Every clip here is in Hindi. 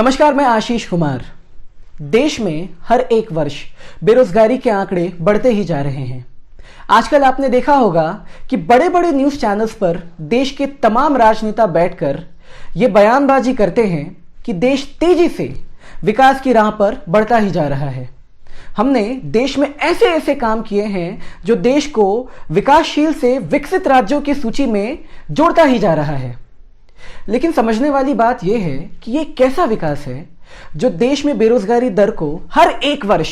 नमस्कार, मैं आशीष कुमार। देश में हर एक वर्ष बेरोजगारी के आंकड़े बढ़ते ही जा रहे हैं। आजकल आपने देखा होगा कि बड़े बड़े न्यूज चैनल्स पर देश के तमाम राजनेता बैठकर ये बयानबाजी करते हैं कि देश तेजी से विकास की राह पर बढ़ता ही जा रहा है। हमने देश में ऐसे ऐसे काम किए हैं जो देश को विकासशील से विकसित राज्यों की सूची में जोड़ता ही जा रहा है। लेकिन समझने वाली बात यह है कि ये कैसा विकास है जो देश में बेरोजगारी दर को हर एक वर्ष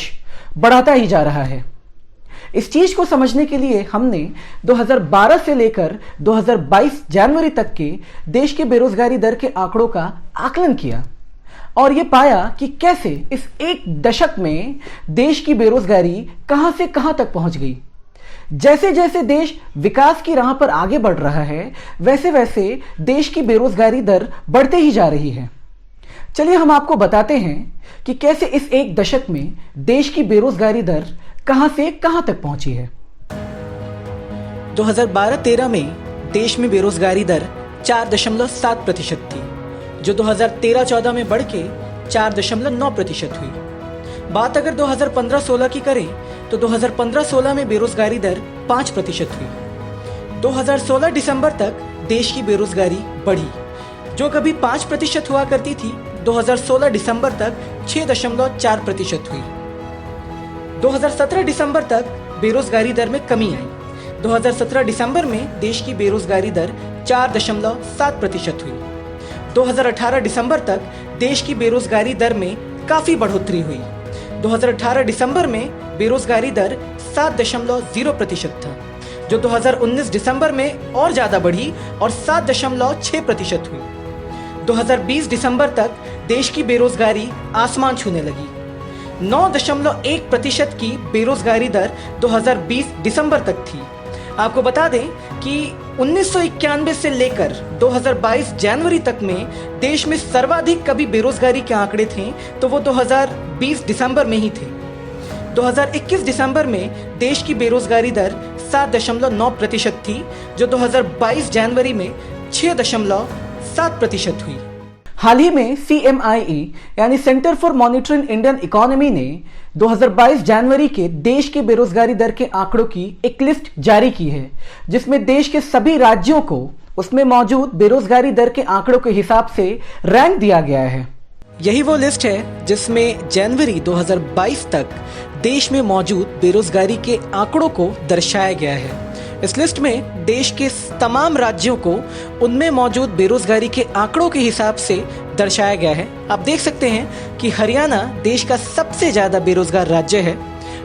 बढ़ाता ही जा रहा है। इस चीज को समझने के लिए हमने 2012 से लेकर 2022 जनवरी तक के देश के बेरोजगारी दर के आंकड़ों का आकलन किया और ये पाया कि कैसे इस एक दशक में देश की बेरोजगारी कहां से कहां तक पहुंच गई। जैसे जैसे देश विकास की राह पर आगे बढ़ रहा है, वैसे वैसे देश की बेरोजगारी दर बढ़ते ही जा रही है। चलिए हम आपको बताते हैं कि कैसे इस एक दशक में देश की बेरोजगारी दर कहां से कहां तक पहुंची है। 2012-13 में देश में बेरोजगारी दर 4.7% थी, जो 2013-14 में बढ़ के 4.9% हुई। बात अगर 2015-16 की करें तो 2015-16 में बेरोजगारी दर 5% हुई। 2016 दिसंबर तक देश की बेरोजगारी बढ़ी, जो कभी 5% हुआ करती थी, 2016 दिसंबर तक 6.4% हुई। 2017 दिसंबर तक बेरोजगारी दर में कमी आई। 2017 दिसंबर में देश की बेरोजगारी दर 4.7% हुई। 2018 दिसंबर तक देश की बेरोजगारी दर में काफी बढ़ोतरी हुई। 2018 दिसंबर में बेरोजगारी दर 7.0% था, जो 2019 दिसंबर में और ज्यादा बढ़ी और 7.6% हुई। 2020 दिसंबर तक देश की बेरोजगारी आसमान छूने लगी। 9.1% की बेरोजगारी दर 2020 दिसंबर तक थी। आपको बता दें कि 1991 से लेकर 2022 जनवरी तक में देश में सर्वाधिक कभी बेरोजगारी के आंकड़े थे तो वो 2020 दिसंबर में ही थे। 2021 दिसंबर में देश की बेरोजगारी दर 7.9% थी, जो 2022 जनवरी में 6.7% हुई। हाल ही में CMIE यानी centre for monitoring Indian economy ने 2022 जनवरी के देश के बेरोजगारी दर के आंकड़ों की एक लिस्ट जारी की है, जिसमें देश के सभी राज्यों को उसमें मौजूद बेरोजगारी दर के आंकड़ों के हिसाब से रैंक दिया गया है। यही वो लिस्ट है जिसमें जनवरी 2022 तक देश में मौजूद बेरोजगारी के आंकड़ों को दर्शाया गया है। इस लिस्ट में देश के तमाम राज्यों को उनमें मौजूद बेरोजगारी के आंकड़ों के हिसाब से दर्शाया गया है। आप देख सकते हैं कि हरियाणा देश का सबसे ज्यादा बेरोजगार राज्य है,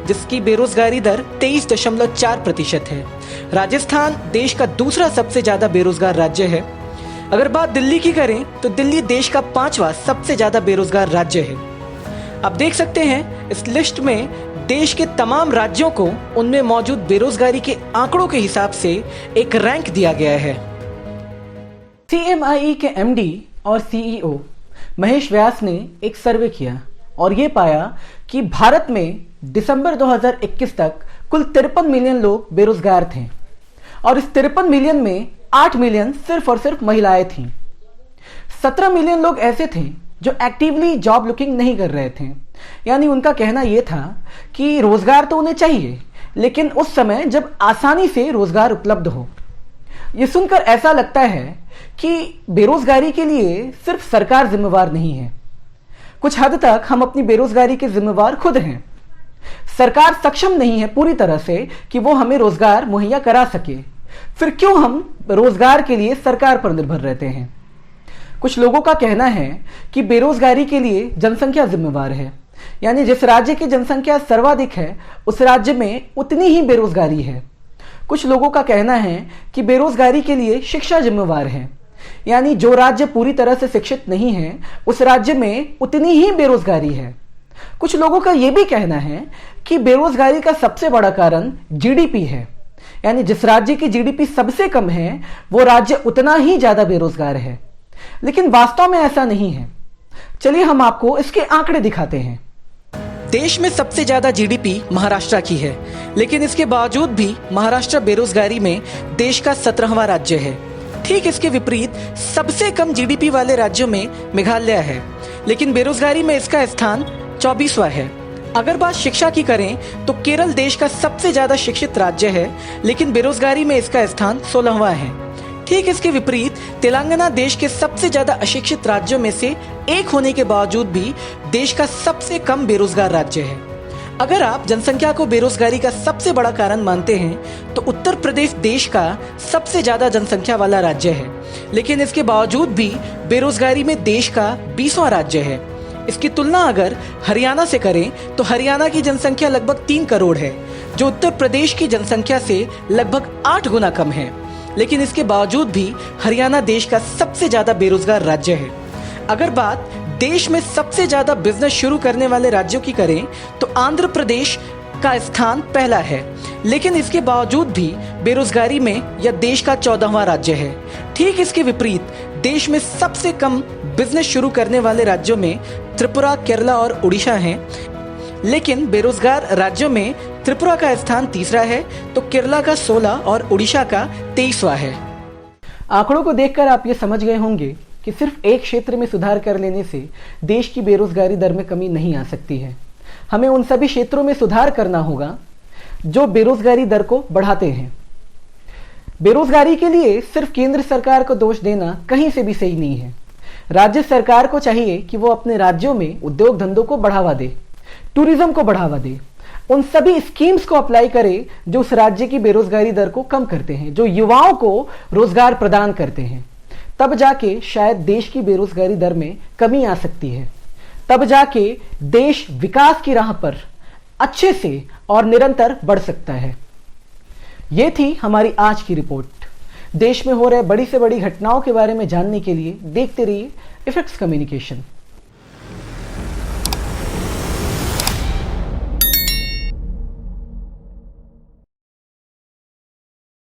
जिसकी बेरोजगारी दर 23.4% है। राजस्थान देश का दूसरा सबसे ज्यादा बेरोजगार राज्य है। अगर बात दिल्ली की करें तो दिल्ली देश का 5वां सबसे ज्यादा बेरोजगार राज्य है। आप देख सकते हैं इस लिस्ट में देश के तमाम राज्यों को उनमें मौजूद बेरोजगारी के आंकड़ों के हिसाब से एक रैंक दिया गया है। CMIE के MD और CEO महेश व्यास ने एक सर्वे किया और ये पाया कि भारत में दिसंबर 2021 तक कुल 53 मिलियन लोग बेरोजगार थे और इस 53 मिलियन में 8 मिलियन सिर्फ और सिर्फ महिलाएं थीं। 17 मिलियन लोग ऐसे थे जो एक्टिवली जॉब लुकिंग नहीं कर रहे थे, यानी उनका कहना यह था कि रोजगार तो उन्हें चाहिए, लेकिन उस समय जब आसानी से रोजगार उपलब्ध हो। यह सुनकर ऐसा लगता है कि बेरोजगारी के लिए सिर्फ सरकार जिम्मेवार नहीं है, कुछ हद तक हम अपनी बेरोजगारी के जिम्मेवार खुद हैं। सरकार सक्षम नहीं है पूरी तरह से कि वो हमें रोजगार मुहैया करा सके, फिर क्यों हम रोजगार के लिए सरकार पर निर्भर रहते हैं। कुछ लोगों का कहना है कि बेरोजगारी के लिए जनसंख्या जिम्मेवार है, यानी जिस राज्य की जनसंख्या सर्वाधिक है उस राज्य में उतनी ही बेरोजगारी है। कुछ लोगों का कहना है कि बेरोजगारी के लिए शिक्षा जिम्मेवार है, यानी जो राज्य पूरी तरह से शिक्षित नहीं है उस राज्य में उतनी ही बेरोजगारी है। कुछ लोगों का यह भी कहना है कि बेरोजगारी का सबसे बड़ा कारण GDP है, यानी जिस राज्य की GDP सबसे कम है वो राज्य उतना ही ज्यादा बेरोजगार है। लेकिन वास्तव में ऐसा नहीं है। चलिए हम आपको इसके आंकड़े दिखाते हैं। देश में सबसे ज्यादा GDP महाराष्ट्र की है, लेकिन इसके बावजूद भी महाराष्ट्र बेरोजगारी में देश का 17वां राज्य है। ठीक इसके विपरीत सबसे कम जीडीपी वाले राज्यों में मेघालय है, लेकिन बेरोजगारी में इसका स्थान 24वां है। अगर बात शिक्षा की करें तो केरल देश का सबसे ज्यादा शिक्षित राज्य है, लेकिन बेरोजगारी में इसका स्थान 16वां है। ठीक इसके विपरीत तेलंगाना देश के सबसे ज्यादा अशिक्षित राज्यों में से एक होने के बावजूद भी देश का सबसे कम बेरोजगार राज्य है। अगर आप जनसंख्या को बेरोजगारी का सबसे बड़ा कारण मानते हैं तो उत्तर प्रदेश देश का सबसे ज्यादा जनसंख्या वाला राज्य है, लेकिन इसके बावजूद भी बेरोजगारी में देश का 20वां राज्य है। इसकी तुलना अगर हरियाणा से करें तो हरियाणा की जनसंख्या लगभग 3 करोड़ है, जो उत्तर प्रदेश की जनसंख्या से लगभग 8 गुना कम है, लेकिन इसके बावजूद भी हरियाणा देश का सबसे ज्यादा बेरोजगार राज्य है। अगर बात देश में सबसे ज्यादा बिजनेस शुरू करने वाले राज्यों की करें तो आंध्र प्रदेश का स्थान पहला है, लेकिन इसके बावजूद भी बेरोजगारी में यह देश का 14वां राज्य है। ठीक इसके विपरीत देश में सबसे कम बिजनेस शुरू करने वाले राज्यों में त्रिपुरा, केरला और उड़ीसा हैं, लेकिन बेरोजगार राज्यों में त्रिपुरा का स्थान 3रा है तो केरला का 16 और उड़ीसा का 23वां है। आंकड़ों को देखकर आप ये समझ गए होंगे कि सिर्फ एक क्षेत्र में सुधार कर लेने से देश की बेरोजगारी दर में कमी नहीं आ सकती है। हमें उन सभी क्षेत्रों में सुधार करना होगा जो बेरोजगारी दर को बढ़ाते हैं। बेरोजगारी के लिए सिर्फ केंद्र सरकार को दोष देना कहीं से भी सही नहीं है। राज्य सरकार को चाहिए कि वो अपने राज्यों में उद्योग धंधों को बढ़ावा दे, टूरिज्म को बढ़ावा दे, उन सभी स्कीम्स को अप्लाई करे जो उस राज्य की बेरोजगारी दर को कम करते हैं, जो युवाओं को रोजगार प्रदान करते हैं। तब जाके शायद देश की बेरोजगारी दर में कमी आ सकती है, तब जाके देश विकास की राह पर अच्छे से और निरंतर बढ़ सकता है। ये थी हमारी आज की रिपोर्ट। देश में हो रहे बड़ी से बड़ी घटनाओं के बारे में जानने के लिए देखते रहिए इफेक्ट्स कम्युनिकेशन।